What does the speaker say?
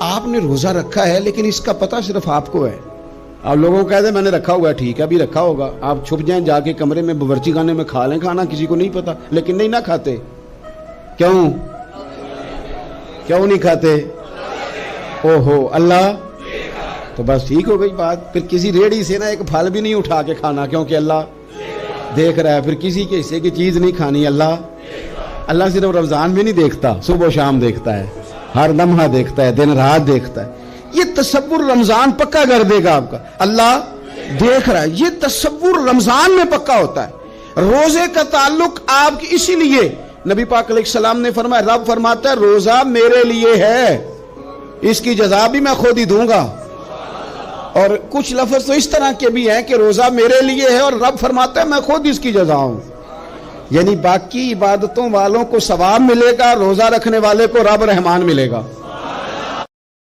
آپ نے روزہ رکھا ہے لیکن اس کا پتہ صرف آپ کو ہے. آپ لوگوں کو کہتے ہیں میں نے رکھا ہوا ہے, ٹھیک ہے ابھی رکھا ہوگا, آپ چھپ جائیں جا کے کمرے میں باورچی خانے میں کھا لیں کھانا, کسی کو نہیں پتا, لیکن نہیں نہ کھاتے. کیوں نہیں کھاتے؟ اوہو اللہ, تو بس ٹھیک ہو گئی بات. پھر کسی ریڑھی سے نا ایک پھل بھی نہیں اٹھا کے کھانا, کیونکہ اللہ دیکھ رہا ہے. پھر کسی کے حصے کی چیز نہیں کھانی. اللہ صرف رمضان بھی نہیں دیکھتا, صبح و شام دیکھتا ہے, ہر لمحہ دیکھتا ہے, دن رات دیکھتا ہے. یہ تصور رمضان پکا کر دے گا آپ کا, اللہ دیکھ رہا ہے. یہ تصور رمضان میں پکا ہوتا ہے. روزے کا تعلق آپ کی, اسی لیے نبی پاک علیہ السلام نے فرمایا, رب فرماتا ہے روزہ میرے لیے ہے, اس کی جزا بھی میں خود ہی دوں گا. اور کچھ لفظ تو اس طرح کے بھی ہیں کہ روزہ میرے لیے ہے اور رب فرماتا ہے میں خود اس کی جزا ہوں. یعنی باقی عبادتوں والوں کو ثواب ملے گا, روزہ رکھنے والے کو رب رحمان ملے گا.